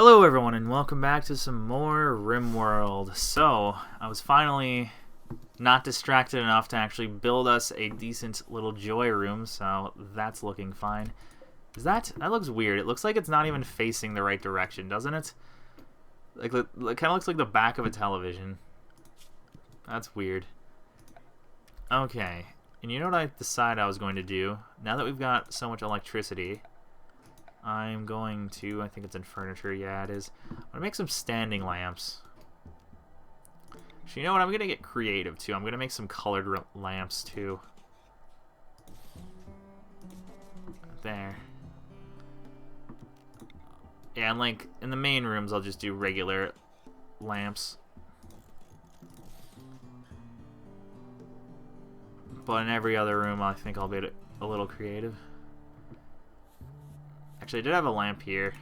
Hello everyone and welcome back to some more Rimworld. So, I was finally not distracted enough to actually build us a decent little joy room, so that's looking fine. That looks weird. It looks like it's not even facing the right direction, doesn't it? Like, it kind of looks like the back of a television. That's weird. Okay, and you know what I decided I was going to do? Now that we've got so much electricity, I'm going to, I think it's in furniture, yeah it is. I'm going to make some standing lamps. Actually, you know what, I'm going to get creative too. I'm going to make some colored lamps too. There. Yeah, and like, in the main rooms I'll just do regular lamps. But in every other room I think I'll be a little creative. Actually, I did have a lamp here.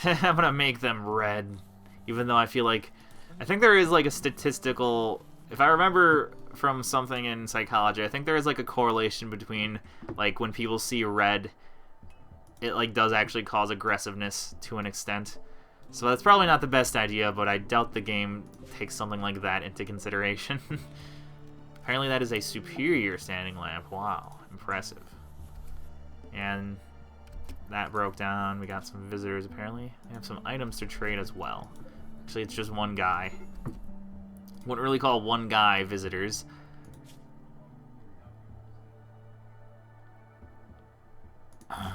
I'm gonna make them red, even though I feel like... I think there is like a statistical... If I remember from something in psychology, I think there is like a correlation between like when people see red, it like does actually cause aggressiveness to an extent. So that's probably not the best idea, but I doubt the game takes something like that into consideration. Apparently that is a superior standing lamp. Wow, impressive. And... that broke down. We got some visitors, apparently. We have some items to trade as well. Actually, it's just one guy. Wouldn't really call one guy visitors.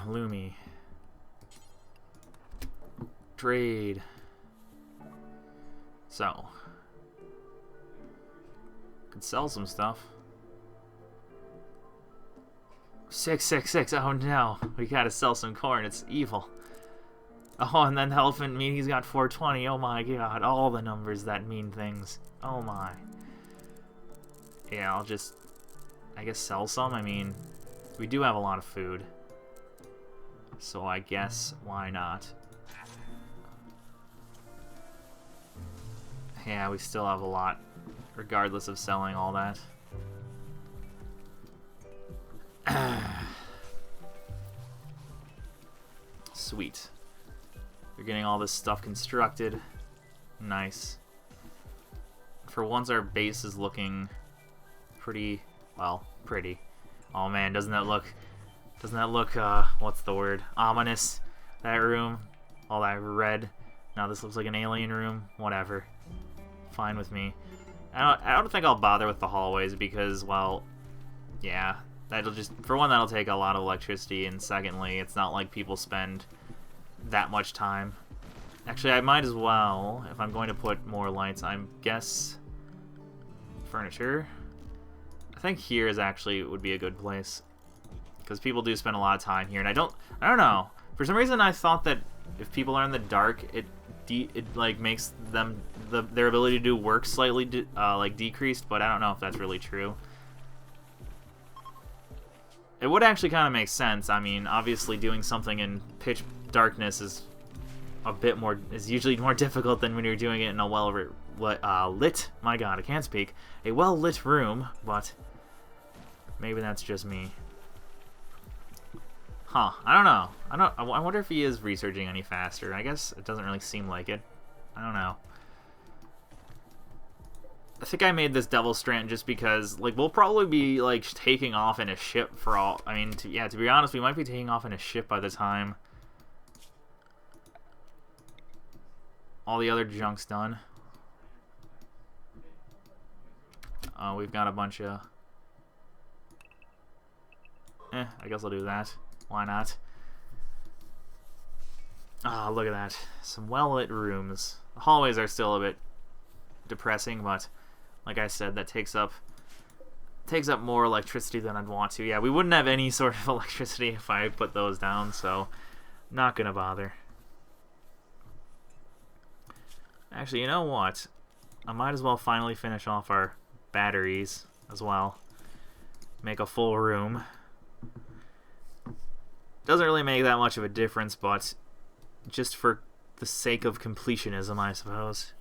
Lumi. Trade. So. Could sell some stuff. 666, oh no, we gotta sell some corn, it's evil. Oh, and then the elephant meat, he's got 420, oh my god, all the numbers that mean things. Oh my. Yeah, I'll just, I guess sell some, I mean, we do have a lot of food. So I guess, why not? Yeah, we still have a lot, regardless of selling all that. Sweet. We're getting all this stuff constructed. Nice. For once our base is looking pretty, well, pretty. Oh man, doesn't that look, what's the word? Ominous. That room, all that red. Now this looks like an alien room. Whatever. Fine with me. I don't think I'll bother with the hallways because, well, yeah. That'll just, for one, that'll take a lot of electricity, and secondly, it's not like people spend that much time. Actually, I might as well, if I'm going to put more lights, I guess furniture. I think here is actually would be a good place because people do spend a lot of time here, and I don't know. For some reason, I thought that if people are in the dark, it like makes them their ability to do work slightly like decreased, but I don't know if that's really true. It would actually kind of make sense. I mean, obviously doing something in pitch darkness is usually more difficult than when you're doing it in a lit, my god, I can't speak, a well-lit room, but maybe that's just me. Huh, I don't know. I wonder if he is researching any faster. I guess it doesn't really seem like it. I don't know. I think I made this Devil Strand just because, like, we'll probably be, like, taking off in a ship for all... I mean, to be honest, we might be taking off in a ship by the time all the other junk's done. We've got a bunch of... I guess I'll do that. Why not? Ah, look at that. Some well-lit rooms. The hallways are still a bit depressing, but... like I said, that takes up more electricity than I'd want to. Yeah, we wouldn't have any sort of electricity if I put those down, so not gonna bother. Actually, you know what? I might as well finally finish off our batteries as well. Make a full room. Doesn't really make that much of a difference, but just for the sake of completionism, I suppose.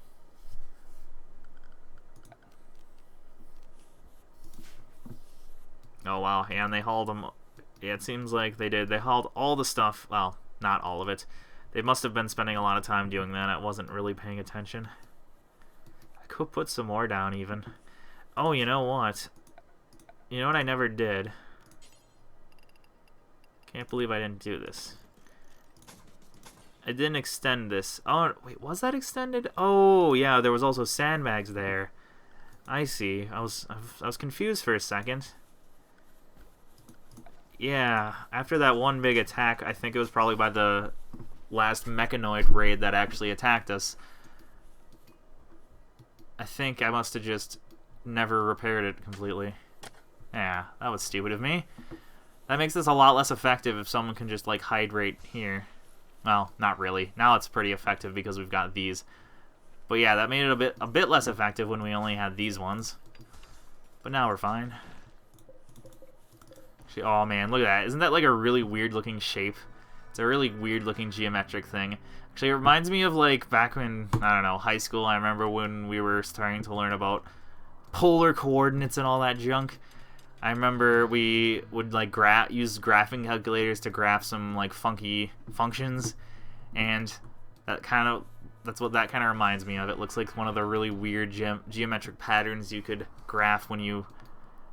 Oh wow, yeah, and they hauled them. Yeah, it seems like they did. They hauled all the stuff. Well, not all of it. They must have been spending a lot of time doing that. I wasn't really paying attention. I could put some more down even. Oh, you know what? You know what I never did? Can't believe I didn't do this. I didn't extend this. Oh, wait, was that extended? Oh, yeah, there was also sandbags there. I see. I was confused for a second. Yeah, after that one big attack, I think it was probably by the last mechanoid raid that actually attacked us. I think I must have just never repaired it completely. Yeah, that was stupid of me. That makes this a lot less effective if someone can just, like, hide right here. Well, not really. Now it's pretty effective because we've got these. But yeah, that made it a bit less effective when we only had these ones. But now we're fine. Actually, oh man, look at that. Isn't that like a really weird looking shape? It's a really weird looking geometric thing. Actually, it reminds me of like back when, I don't know, high school. I remember when we were starting to learn about polar coordinates and all that junk. I remember we would like use graphing calculators to graph some like funky functions, and that's what that kind of reminds me of. It looks like one of the really weird geometric patterns you could graph when you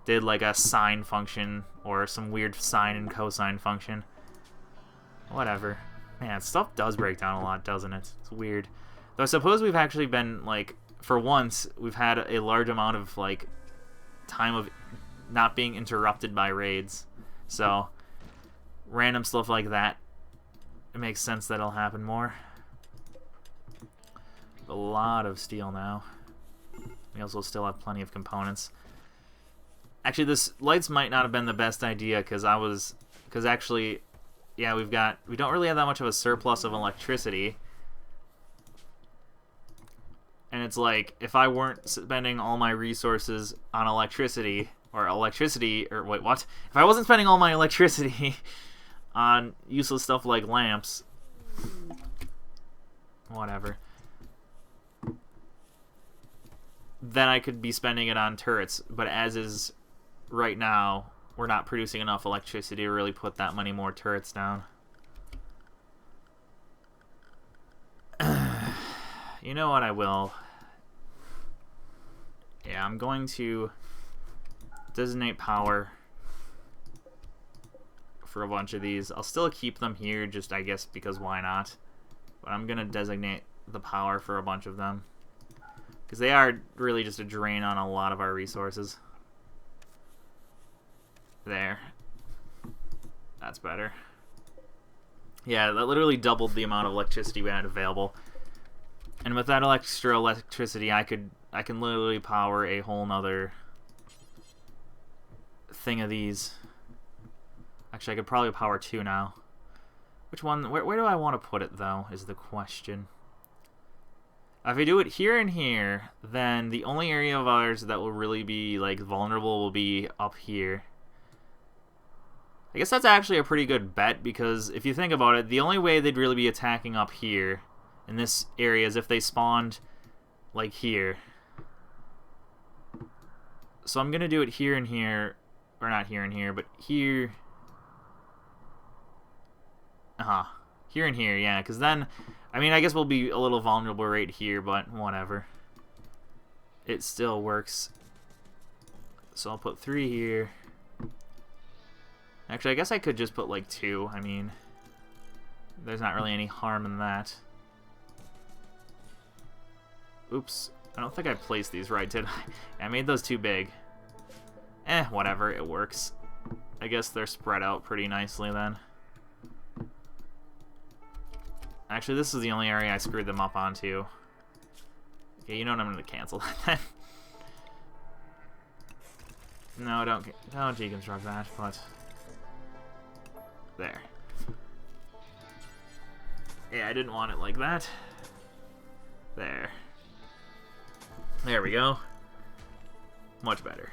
did like a sine function or some weird sine and cosine function. Whatever. Man, stuff does break down a lot, doesn't it? It's weird. Though I suppose we've actually been like, for once, we've had a large amount of like time of not being interrupted by raids. So random stuff like that, it makes sense that it'll happen more. A lot of steel now. We also still have plenty of components. Actually, this lights might not have been the best idea because actually, yeah, we don't really have that much of a surplus of electricity. And it's like, if I weren't spending all my resources on electricity, or wait, what? If I wasn't spending all my electricity on useless stuff like lamps, whatever, then I could be spending it on turrets. But as is right now, we're not producing enough electricity to really put that many more turrets down. You know what, I will. Yeah, I'm going to designate power for a bunch of these. I'll still keep them here, just I guess because why not? But I'm going to designate the power for a bunch of them, because they are really just a drain on a lot of our resources. There. That's better. Yeah, that literally doubled the amount of electricity we had available. And with that extra electricity, I can literally power a whole nother thing of these. Actually, I could probably power 2 now. Which one? Where do I want to put it, though, is the question. If I do it here and here, then the only area of ours that will really be like vulnerable will be up here. I guess that's actually a pretty good bet, because if you think about it, the only way they'd really be attacking up here in this area is if they spawned like here. So I'm gonna do it here and here, or not here and here, but here. Here and here, yeah, because then, I mean, I guess we'll be a little vulnerable right here, but whatever. It still works. So I'll put 3 here. Actually, I guess I could just put like 2. I mean, there's not really any harm in that. Oops. I don't think I placed these right, did I? I made those too big. Whatever, it works. I guess they're spread out pretty nicely then. Actually, this is the only area I screwed them up onto. Okay, you know what, I'm going to cancel that then. No, don't deconstruct that, but... There. Yeah, I didn't want it like that. There. There we go. Much better.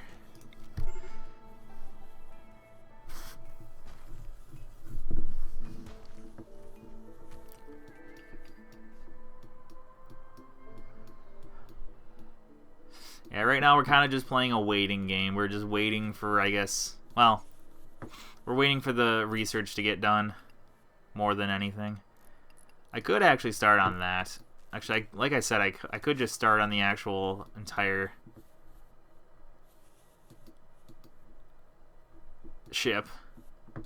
Yeah, right now we're kind of just playing a waiting game. We're just waiting for, I guess, well, we're waiting for the research to get done more than anything. I could actually start on that. Actually, like I said, I could just start on the actual entire ship. The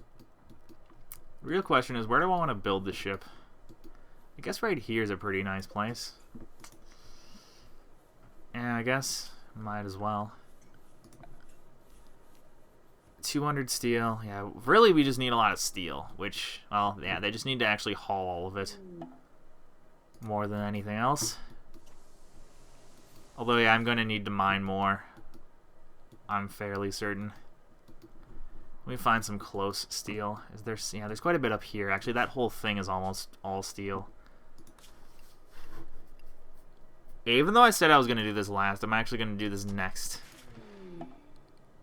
real question is, where do I want to build the ship? I guess right here is a pretty nice place. Yeah, I guess might as well. 200 steel. Yeah, really we just need a lot of steel, which, well, yeah, they just need to actually haul all of it more than anything else. Although, yeah, I'm going to need to mine more. I'm fairly certain. Let me find some close steel. Is there? Yeah, there's quite a bit up here. Actually, that whole thing is almost all steel. Even though I said I was going to do this last, I'm actually going to do this next.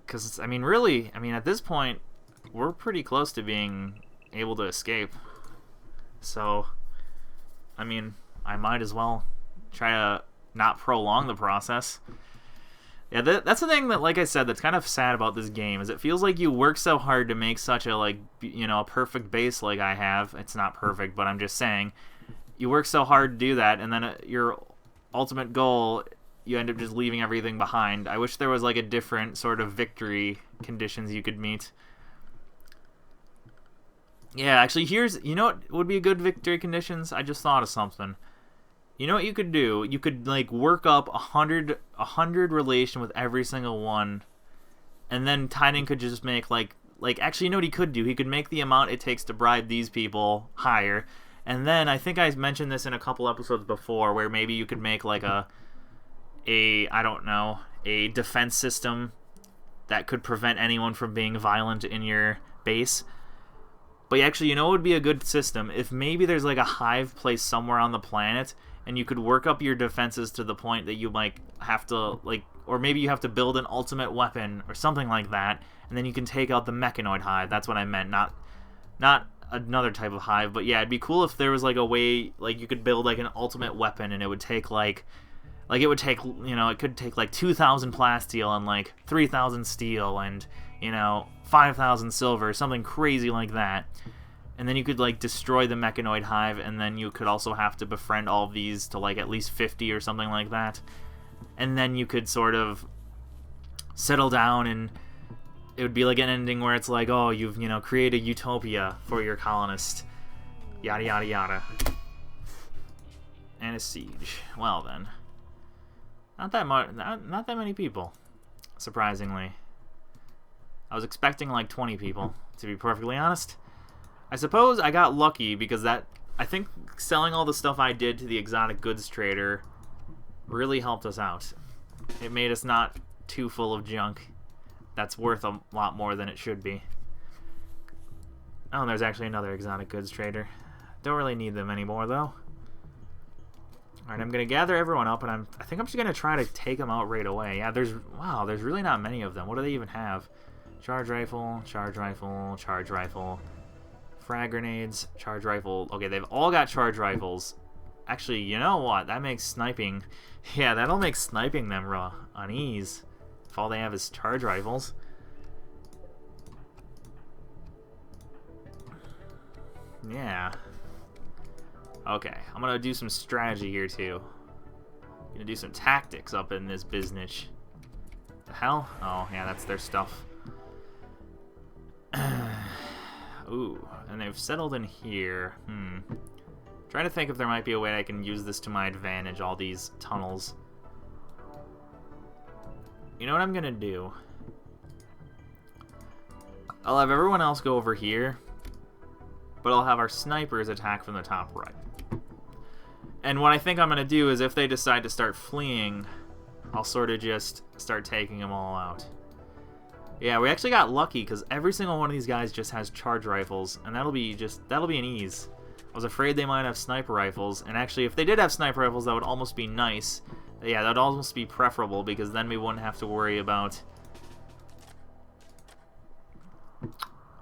Because, I mean, really, at this point, we're pretty close to being able to escape. So, I mean, I might as well try to not prolong the process. Yeah, that's the thing that, like I said, that's kind of sad about this game, is it feels like you work so hard to make such a, like, you know, a perfect base like I have. It's not perfect, but I'm just saying. You work so hard to do that, and then your ultimate goal, you end up just leaving everything behind. I wish there was like a different sort of victory conditions you could meet. Yeah, actually, you know what would be a good victory conditions? I just thought of something. You know what you could do? You could like work up 100 relation with every single one, and then Titan could just make like actually, you know what he could do? He could make the amount it takes to bribe these people higher, and then I think I mentioned this in a couple episodes before, where maybe you could make like a I don't know, a defense system that could prevent anyone from being violent in your base. But actually, you know what would be a good system? If maybe there's like a hive placed somewhere on the planet, and you could work up your defenses to the point that you might have to, like, or maybe you have to build an ultimate weapon or something like that, and then you can take out the mechanoid hive. That's what I meant, not another type of hive. But yeah, it'd be cool if there was like a way, like, you could build like an ultimate weapon, and it would take like it would take, you know, it could take like 2,000 plasteel and like 3,000 steel and, you know, 5,000 silver, something crazy like that. And then you could like destroy the mechanoid hive, and then you could also have to befriend all of these to like at least 50 or something like that. And then you could sort of settle down, and it would be like an ending where it's like, oh, you've, you know, created utopia for your colonist. Yada yada yada. And a siege. Well then. Not that much, not that many people, surprisingly. I was expecting like 20 people, to be perfectly honest. I suppose I got lucky because I think selling all the stuff I did to the exotic goods trader really helped us out. It made us not too full of junk that's worth a lot more than it should be. Oh, there's actually another exotic goods trader. Don't really need them anymore, though. Alright, I'm going to gather everyone up, and I think I'm just going to try to take them out right away. Yeah, there's really not many of them. What do they even have? Charge rifle, charge rifle, charge rifle, frag grenades, charge rifle. Okay, they've all got charge rifles. Actually, you know what? That makes sniping... Yeah, that'll make sniping them on ease, if all they have is charge rifles. Yeah. Okay, I'm gonna do some strategy here too. Gonna do some tactics up in this business. The hell? Oh, yeah, that's their stuff. Ooh, and they've settled in here. Trying to think if there might be a way I can use this to my advantage, all these tunnels. You know what I'm gonna do? I'll have everyone else go over here, but I'll have our snipers attack from the top right. And what I think I'm going to do is if they decide to start fleeing, I'll sort of just start taking them all out. Yeah, we actually got lucky because every single one of these guys just has charge rifles, and that'll be an ease. I was afraid they might have sniper rifles, and actually if they did have sniper rifles, that would almost be nice. Yeah, that would almost be preferable because then we wouldn't have to worry about...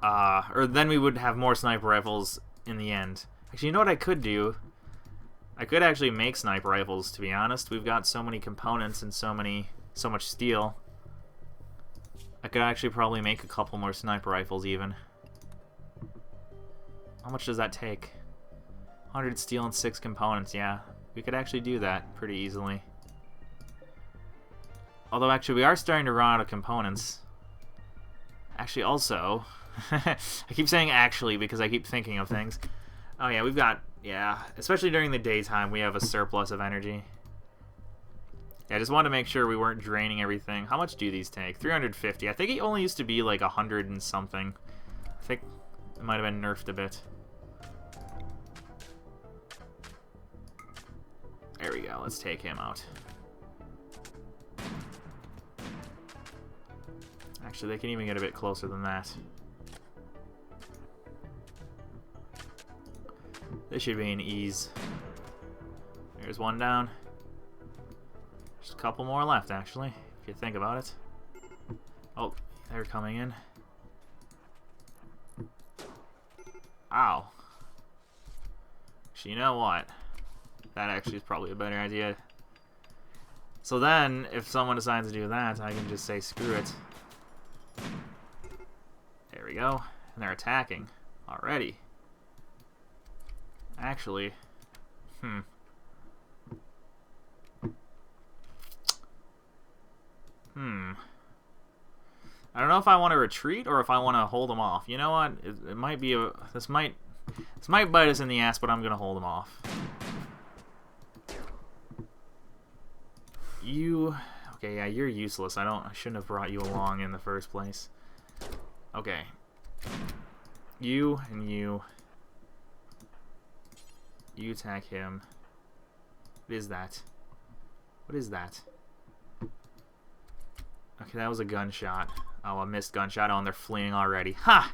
or then we would have more sniper rifles in the end. Actually, you know what I could do? I could actually make sniper rifles, to be honest. We've got so many components and so much steel. I could actually probably make a couple more sniper rifles even. How much does that take? 100 steel and 6 components, yeah. We could actually do that pretty easily. Although, actually, we are starting to run out of components. Actually, also... I keep saying actually because I keep thinking of things. Oh, yeah, we've got... Yeah, especially during the daytime, we have a surplus of energy. Yeah, I just wanted to make sure we weren't draining everything. How much do these take? 350. I think it only used to be like 100 and something. I think it might have been nerfed a bit. There we go. Let's take him out. Actually, they can even get a bit closer than that. This should be an ease. There's one down. There's a couple more left, actually, if you think about it. Oh, they're coming in. Ow. Actually, you know what? That actually is probably a better idea. So then, if someone decides to do that, I can just say screw it. There we go. And they're attacking already. Actually, I don't know if I want to retreat or if I want to hold them off. You know what? It might be a... This might bite us in the ass, but I'm gonna hold them off. You... Okay, yeah, you're useless. I shouldn't have brought you along in the first place. Okay. You and you. You attack him. What is that? What is that? Okay, that was a gunshot. Oh, a missed gunshot. Oh, and they're fleeing already. Ha!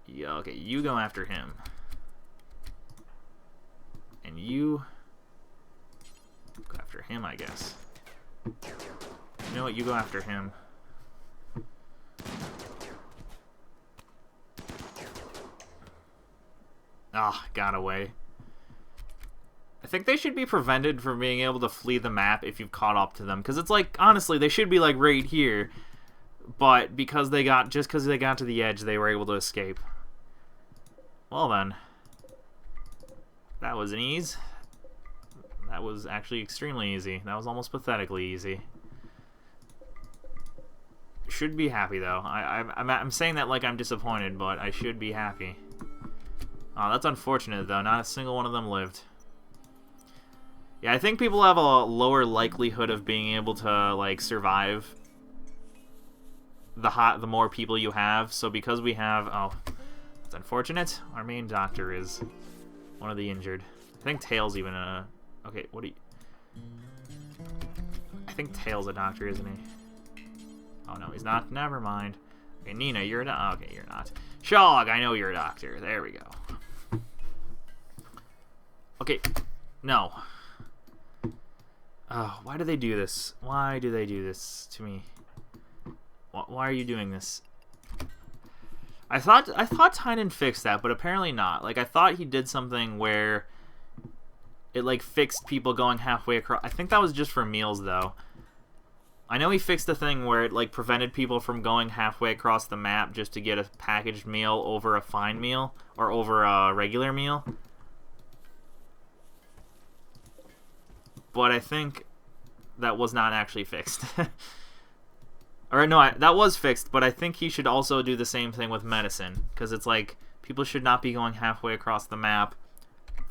Yeah, okay, you go after him. And you go after him, I guess. You know what? You go after him. Ah, got away. I think they should be prevented from being able to flee the map if you've caught up to them. Because it's like, honestly, they should be like right here. But because they got to the edge, they were able to escape. Well then. That was an ease. That was actually extremely easy. That was almost pathetically easy. Should be happy though. I'm saying that like I'm disappointed, but I should be happy. Oh, that's unfortunate though. Not a single one of them lived. Yeah, I think people have a lower likelihood of being able to like survive the more people you have. So because we have, oh, it's unfortunate. Our main doctor is one of the injured. I think Tail's even a. Okay, what do you? I think Tail's a doctor, isn't he? Oh no, he's not. Never mind. Okay, Nina, you're a doctor. Okay, you're not. Shog, I know you're a doctor. There we go. Okay, no. Oh, why do they do this? Why do they do this to me? Why are you doing this? I thought Tynan fixed that, but apparently not. Like, I thought he did something where it, like, fixed people going halfway across. I think that was just for meals, though. I know he fixed the thing where it, like, prevented people from going halfway across the map just to get a packaged meal over a fine meal, or over a regular meal. But I think that was not actually fixed. Or no, that was fixed, but I think he should also do the same thing with medicine. Because it's like, people should not be going halfway across the map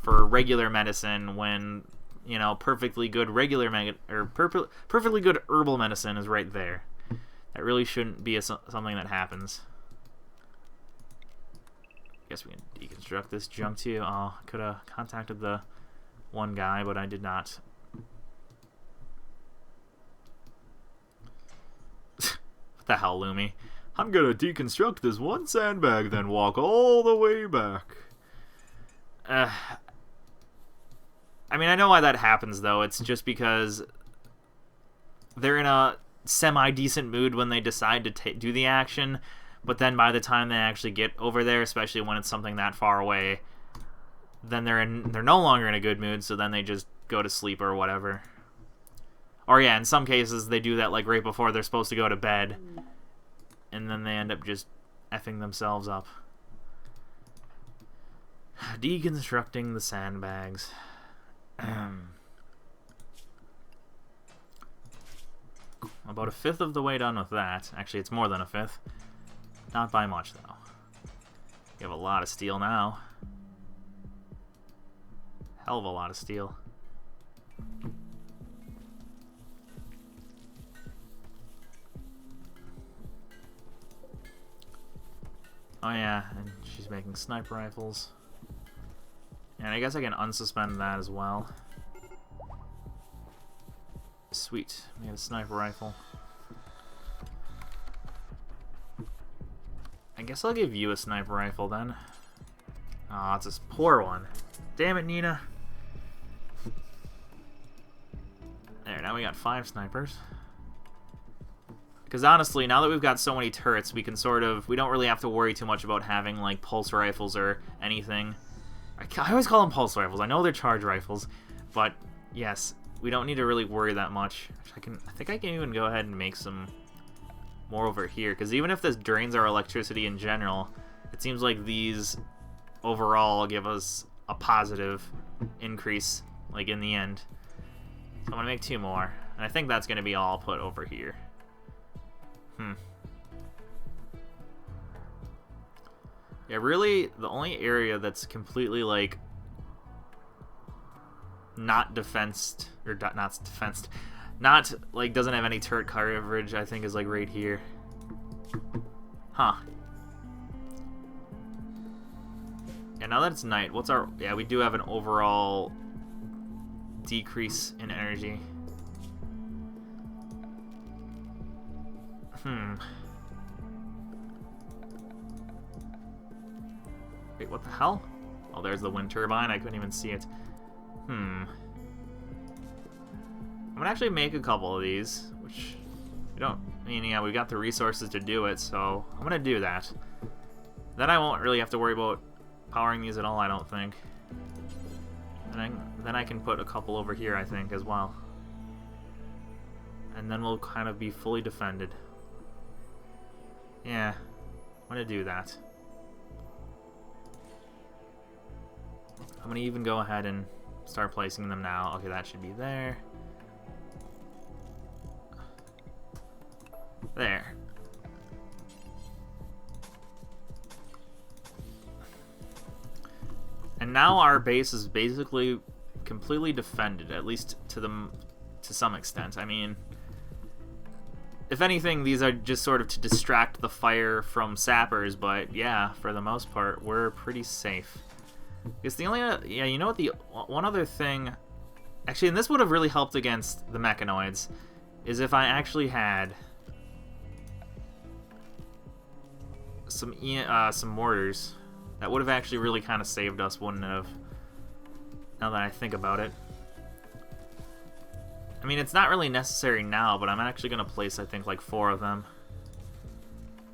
for regular medicine when, you know, perfectly good perfectly good herbal medicine is right there. That really shouldn't be something that happens. Guess we can deconstruct this junk too. Oh, could have contacted the one guy, but I did not. What the hell, Lumi? I'm gonna deconstruct this one sandbag, then walk all the way back. I mean, I know why that happens, though. It's just because they're in a semi-decent mood when they decide to do the action, but then by the time they actually get over there, especially when it's something that far away, then they're no longer in a good mood, so then they just go to sleep or whatever. Or yeah, in some cases they do that like right before they're supposed to go to bed, and then they end up just effing themselves up. Deconstructing the sandbags. About a fifth of the way done with that. Actually, it's more than a fifth. Not by much, though. You have a lot of steel now. Hell of a lot of steel. Oh yeah, and she's making sniper rifles. And I guess I can unsuspend that as well. Sweet, we have a sniper rifle. I guess I'll give you a sniper rifle then. Aw, it's this poor one. Damn it, Nina. There, now we got 5 snipers. Because honestly, now that we've got so many turrets, we can we don't really have to worry too much about having like pulse rifles or anything. I always call them pulse rifles. I know they're charge rifles, but yes, we don't need to really worry that much. I think I can even go ahead and make some more over here, because even if this drains our electricity in general, it seems like these overall give us a positive increase, like in the end. So I'm gonna make 2 more, and I think that's gonna be all put over here. Yeah, really, the only area that's completely, like, not defensed, or not defensed, not, like, doesn't have any turret coverage, I think is, like, right here. Huh. Yeah, now that it's night, what's our... Yeah, we do have an overall decrease in energy. Wait, what the hell? Oh, there's the wind turbine. I couldn't even see it. I'm gonna actually make a couple of these, which we don't... I mean, yeah, we got the resources to do it, so I'm gonna do that. Then I won't really have to worry about powering these at all, I don't think. And then I can put a couple over here, I think, as well. And then we'll kind of be fully defended. Yeah, I'm gonna do that. I'm gonna even go ahead and start placing them now. Okay, that should be there. There. And now our base is basically completely defended, at least to some extent. I mean, if anything, these are just sort of to distract the fire from sappers, but yeah, for the most part, we're pretty safe. It's the only, yeah, you know what, the one other thing, actually, and this would have really helped against the mechanoids, is if I actually had some mortars. That would have actually really kind of saved us, wouldn't it have? Now that I think about it. I mean, it's not really necessary now, but I'm actually going to place, I think, like 4 of them.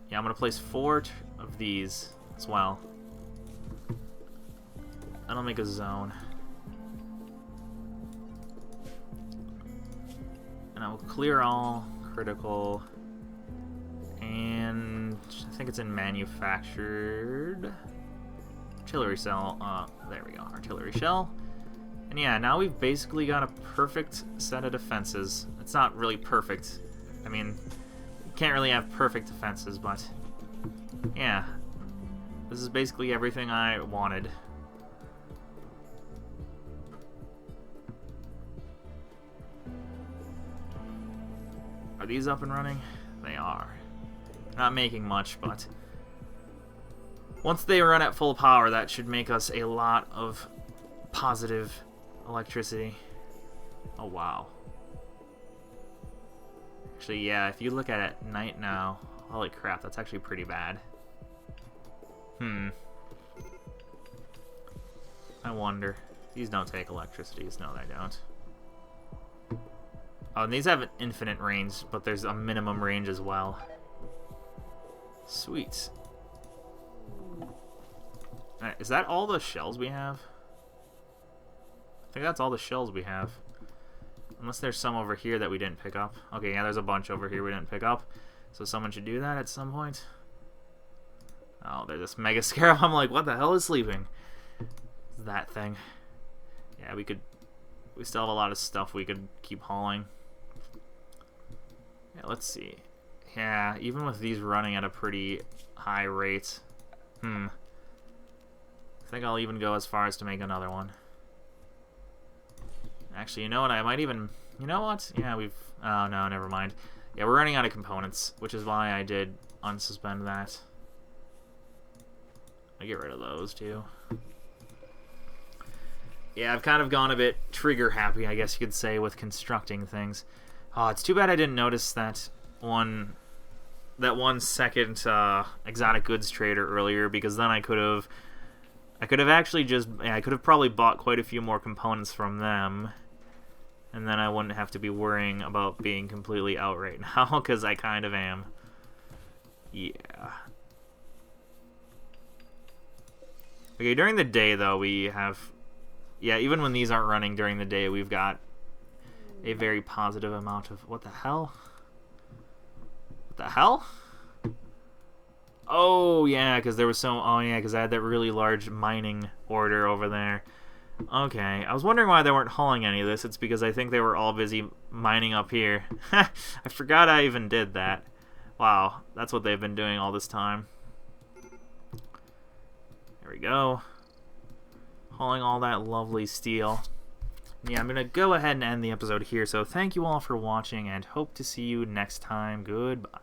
Yeah, I'm going to place 4 of these as well. And I'll make a zone. And I will clear all critical. And I think it's in manufactured. Artillery cell. There we go. Artillery shell. And yeah, now we've basically got a perfect set of defenses. It's not really perfect. I mean, you can't really have perfect defenses, but yeah. This is basically everything I wanted. Are these up and running? They are. Not making much, but once they run at full power, that should make us a lot of positive electricity. Oh, wow. Actually, yeah, if you look at it night now, holy crap, that's actually pretty bad. I wonder. These don't take electricities. No, they don't. Oh, and these have an infinite range, but there's a minimum range as well. Sweet. Alright, is that all the shells we have? I think that's all the shells we have. Unless there's some over here that we didn't pick up. Okay, yeah, there's a bunch over here we didn't pick up. So someone should do that at some point. Oh, there's this Mega Scarab. I'm like, what the hell is sleeping? That thing. Yeah, we still have a lot of stuff we could keep hauling. Yeah, let's see. Yeah, even with these running at a pretty high rate. I think I'll even go as far as to make another one. Actually, you know what? I might even... You know what? Yeah, we've... Oh, no, never mind. Yeah, we're running out of components, which is why I did unsuspend that. I get rid of those, too. Yeah, I've kind of gone a bit trigger-happy, I guess you could say, with constructing things. Oh, it's too bad I didn't notice that one second exotic goods trader earlier, because then I could have actually just... Yeah, I could have probably bought quite a few more components from them. And then I wouldn't have to be worrying about being completely out right now, because I kind of am. Yeah. Okay, during the day, though, we have... Yeah, even when these aren't running during the day, we've got a very positive amount of... What the hell? What the hell? Oh, yeah, because there was so... Oh, yeah, because I had that really large mining order over there. Okay, I was wondering why they weren't hauling any of this. It's because I think they were all busy mining up here. I forgot I even did that. Wow, that's what they've been doing all this time. There we go. Hauling all that lovely steel. Yeah, I'm going to go ahead and end the episode here. So thank you all for watching and hope to see you next time. Goodbye.